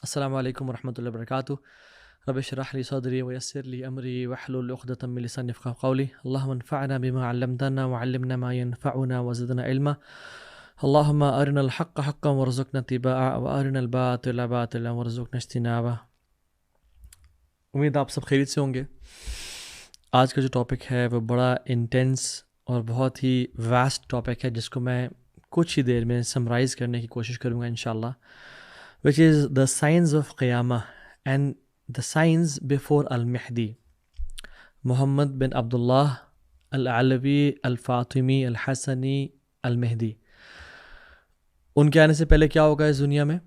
السلام علیکم ورحمۃ اللہ وبرکاتہ. رب اشرح لي صدري ويسر لي امري واحلل عقدة من لساني يفقهوا قولي. اللهم انفعنا بما علمتنا وعلمنا ما ينفعنا وزدنا علما. اللهم ارنا الحق حقا وارزقنا اتباعه وارنا الباطل باطلا وارزقنا اجتنابه. امید آپ سب خیریت سے ہوں گے. آج کا جو ٹاپک ہے وہ بڑا انٹینس اور بہت ہی واسٹ ٹاپک ہے جس کو میں کچھ ہی دیر میں سمرائز کرنے کی کوشش کروں گا انشاءاللہ, which is the signs of Qiyamah and the signs before Al-Mahdi. محمد بن عبداللہ العلوی الفاطمی الحسنی المہدی. ان کے آنے سے پہلے کیا ہوگا اس دنیا میں,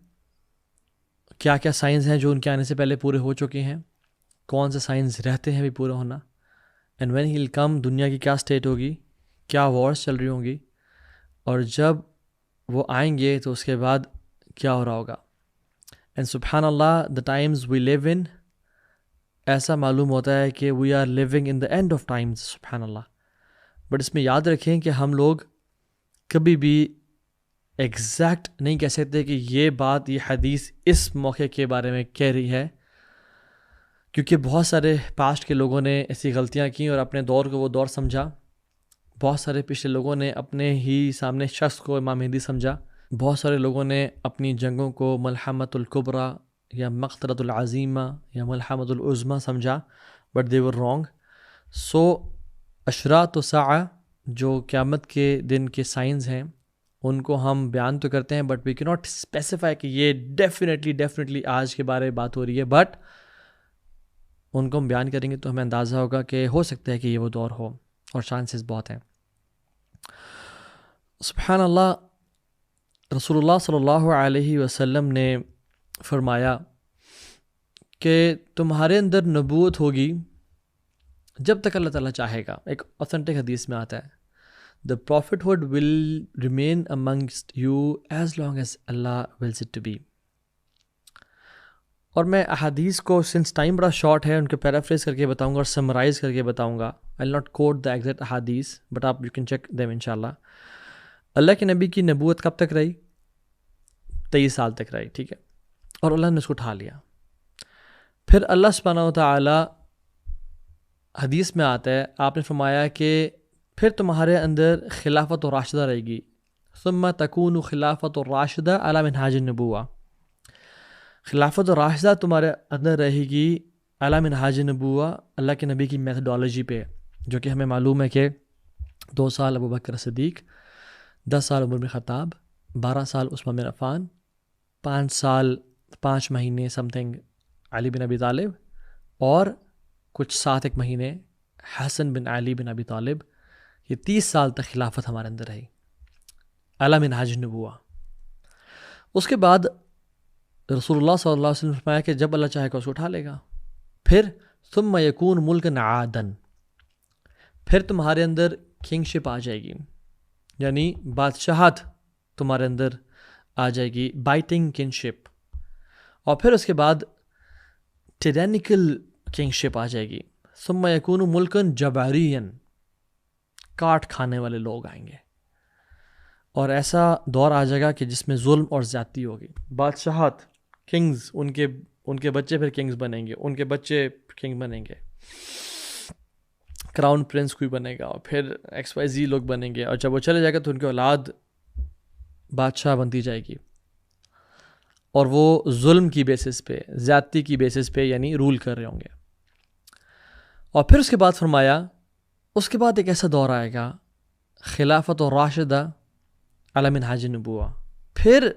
کیا کیا سائنز ہیں جو ان کے آنے سے پہلے پورے ہو چکے ہیں, کون سے سائنز رہتے ہیں بھی پورا ہونا, اینڈ وین ہی ول کم دنیا کی کیا سٹیٹ ہوگی, کیا وارز چل رہی ہوں گی, اور جب وہ آئیں گے تو اس کے بعد کیا ہو رہا ہوگا. اینڈ سبحان اللہ, دا ٹائمز وی لیو ان, ایسا معلوم ہوتا ہے کہ we are living in the end of times, سبحان اللہ. بٹ اس میں یاد رکھیں کہ ہم لوگ کبھی بھی ایگزیکٹ نہیں کہہ سکتے کہ یہ بات, یہ حدیث اس موقع کے بارے میں کہہ رہی ہے, کیونکہ بہت سارے پاسٹ کے لوگوں نے ایسی غلطیاں کی اور اپنے دور کو وہ دور سمجھا. بہت سارے پچھلے لوگوں نے اپنے ہی سامنے شخص کو امام مہدی سمجھا. بہت سارے لوگوں نے اپنی جنگوں کو ملحمۃ الکبریٰ یا مقتلۃ العظیمہ یا ملحمۃ العظمیٰ سمجھا, بٹ دے ور رانگ. سو اشراط الساعہ جو قیامت کے دن کے سائنز ہیں ان کو ہم بیان تو کرتے ہیں, بٹ وی کی ناٹ اسپیسیفائی کہ یہ ڈیفینیٹلی آج کے بارے میں بات ہو رہی ہے, بٹ ان کو ہم بیان کریں گے تو ہمیں اندازہ ہوگا کہ ہو سکتا ہے کہ یہ وہ دور ہو, اور چانسز بہت ہیں. سبحان اللہ. رسول اللہ صلی اللہ علیہ وسلم نے فرمایا کہ تمہارے اندر نبوت ہوگی جب تک اللہ تعالیٰ چاہے گا. ایک اوتھینٹک حدیث میں آتا ہے, the prophethood will remain amongst you as long as Allah wills it to be. اور میں احادیث کو, سنس ٹائم بڑا شارٹ ہے, ان کو پیرافریز کر کے بتاؤں گا اور سمرائز کر کے بتاؤں گا. I will not quote the exact احادیث, but آپ you can check them انشاءاللہ. اللہ کے نبی کی نبوت کب تک رہی؟ 23 سال تک رہی, ٹھیک ہے, اور اللہ نے اس کو اٹھا لیا. پھر اللہ سبحانہ و تعالی, حدیث میں آتا ہے, آپ نے فرمایا کہ پھر تمہارے اندر خلافت و راشدہ رہے گی. ثم تکون خلافت و راشدہ علی منہاج النبوہ. خلافت و راشدہ تمہارے اندر رہے گی علی منہاج النبوہ, اللہ کے نبی کی میتھڈالوجی پہ, جو کہ ہمیں معلوم ہے کہ 2 سال ابو بکر صدیق, 10 سال عمر بن خطاب, 12 سال عثمان بن عفان, 5 سال 5 مہینے سم تھنگ علی بن ابی طالب, اور کچھ 7 مہینے حسن بن علی بن ابی طالب. یہ 30 سال تک خلافت ہمارے اندر رہی اعلیٰ منہاج النبوہ. اس کے بعد رسول اللہ صلی اللہ علیہ وسلم نے فرمایا کہ جب اللہ چاہے گا اس کو اٹھا لے گا. پھر ثم یکون ملکا عادن, پھر تمہارے اندر کنگ شپ آ جائے گی, یعنی بادشاہت تمہارے اندر آ جائے گی, بائٹنگ کنگ شپ. اور پھر اس کے بعد ٹیرینیکل کنگ شپ آ جائے گی. ثم یکون ملکا جباریًا, کاٹ کھانے والے لوگ آئیں گے, اور ایسا دور آ جائے گا کہ جس میں ظلم اور زیادتی ہوگی. بادشاہت, کنگز, ان کے بچے پھر کنگز بنیں گے, ان کے بچے کنگ بنیں گے, کراؤن پرنس کوئی بنے گا, اور پھر XYZ لوگ بنیں گے, اور جب وہ چلے جائے گا تو ان کی اولاد بادشاہ بنتی جائے گی, اور وہ ظلم کی بیسس پہ, زیادتی کی بیسس پہ یعنی رول کر رہے ہوں گے. اور پھر اس کے بعد فرمایا, اس کے بعد ایک ایسا دور آئے گا خلافت و راشدہ علی منہاج النبوہ. پھر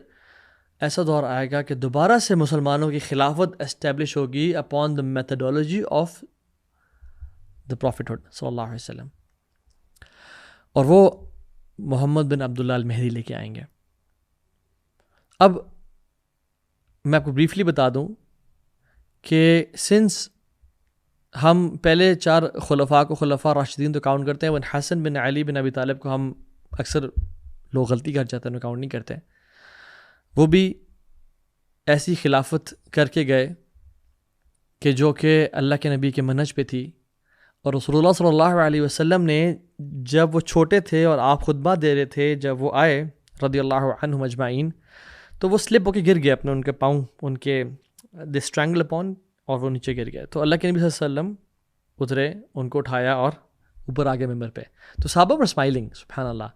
ایسا دور آئے گا کہ دوبارہ سے مسلمانوں کی خلافت اسٹیبلش ہوگی upon the methodology of the prophethood صلی اللہ علیہ وسلم, اور وہ محمد بن عبداللہ المہدی لے کے آئیں گے. اب میں آپ کو بریفلی بتا دوں کہ سنس ہم پہلے 4 خلفاء کو خلفاء راشدین تو کاؤنٹ کرتے ہیں, ون حسن بن علی بن ابی طالب کو ہم اکثر لوگ غلطی کر جاتے ہیں, کاؤنٹ نہیں کرتے. وہ بھی ایسی خلافت کر کے گئے کہ جو کہ اللہ کے نبی کے منہج پہ تھی, اور رسول اللہ صلی اللہ علیہ وسلم نے جب وہ چھوٹے تھے اور آپ خطبہ دے رہے تھے, جب وہ آئے رضی اللہ عنہم اجمعین, تو وہ سلپ ہو کے گر گئے اپنے, ان کے پاؤں ان کے دے اسٹرینگل اپون اور وہ نیچے گر گئے. تو اللہ کے نبی صلی اللہ علیہ وسلم اترے, ان کو اٹھایا اور اوپر آ گئے ممبر پہ. تو صحابہ پر اسمائلنگ, سبحان اللہ.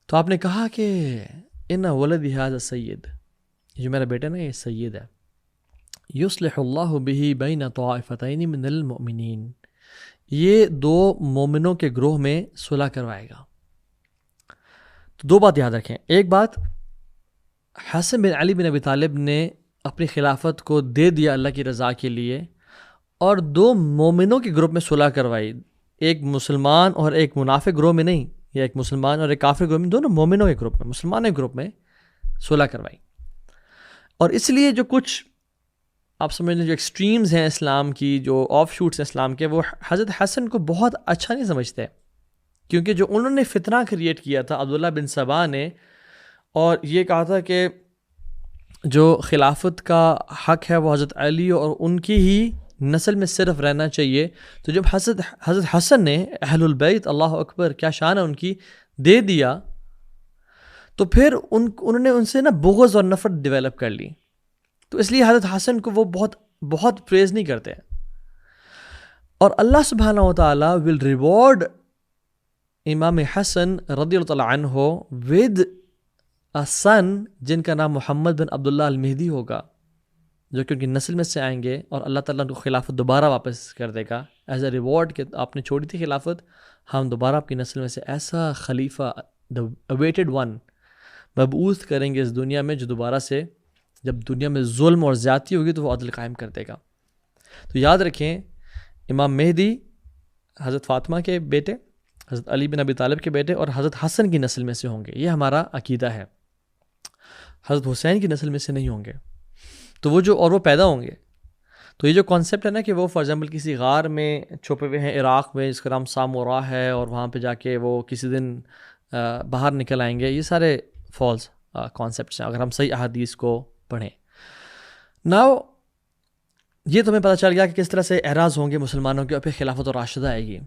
تو آپ نے کہا کہ ان ولدی ھذا سید, جو میرا بیٹا نا یہ سید ہے, یصلح اللہ بہ بین طائفتین من المؤمنین, یہ دو مومنوں کے گروہ میں صلح کروائے گا. تو دو بات یاد رکھیں. ایک بات, حسن بن علی بن ابی طالب نے اپنی خلافت کو دے دیا اللہ کی رضا کے لیے, اور دو مومنوں کے گروپ میں صلح کروائی, ایک مسلمان اور ایک منافق گروہ میں نہیں, یا ایک مسلمان اور ایک کافر گروہ میں, دونوں مومنوں کے گروپ میں, مسلمانوں کے گروپ میں صلح کروائی. اور اس لیے جو کچھ آپ سمجھ لیں جو ایکسٹریمز ہیں اسلام کی, جو آف شوٹس ہیں اسلام کے, وہ حضرت حسن کو بہت اچھا نہیں سمجھتے, کیونکہ جو انہوں نے فتنہ کریٹ کیا تھا عبداللہ بن سبا نے, اور یہ کہا تھا کہ جو خلافت کا حق ہے وہ حضرت علی اور ان کی ہی نسل میں صرف رہنا چاہیے. تو جب حضرت حسن نے اہل البیت, اللہ اکبر کیا شان ہے ان کی, دے دیا, تو پھر انہوں نے ان سے نا بغض اور نفرت ڈیولپ کر لی. تو اس لیے حضرت حسن کو وہ بہت پریز نہیں کرتے. اور اللہ سبحانہ و تعالیٰ ول ریوارڈ امام حسن رضی اللہ تعالیٰ عنہ ود a son جن کا نام محمد بن عبداللہ المہدی ہوگا, جو کہ ان کی نسل میں سے آئیں گے, اور اللہ تعالیٰ ان کو خلافت دوبارہ واپس کر دے گا ایز اے ریوارڈ کہ آپ نے چھوڑی تھی خلافت, ہم دوبارہ آپ کی نسل میں سے ایسا خلیفہ the awaited one مبعوث کریں گے اس دنیا میں, جو دوبارہ سے جب دنیا میں ظلم اور زیادتی ہوگی تو وہ عدل قائم کر دے گا. تو یاد رکھیں, امام مہدی حضرت فاطمہ کے بیٹے, حضرت علی بن ابی طالب کے بیٹے اور حضرت حسن کی نسل میں سے ہوں گے, یہ ہمارا عقیدہ ہے. حضرت حسین کی نسل میں سے نہیں ہوں گے. تو وہ پیدا ہوں گے. تو یہ جو کانسیپٹ ہے نا کہ وہ فار ایگزامپل کسی غار میں چھپے ہوئے ہیں عراق میں, جس کا نام سامورا ہے, اور وہاں پہ جا کے وہ کسی دن باہر نکل آئیں گے, یہ سارے فالس کانسیپٹس ہیں اگر ہم صحیح احادیث کو پڑھیں. ناؤ یہ تمہیں پتہ چل گیا کہ کس طرح سے اعراض ہوں گے مسلمانوں کے, اور پھر خلافت الراشدہ آئے گی.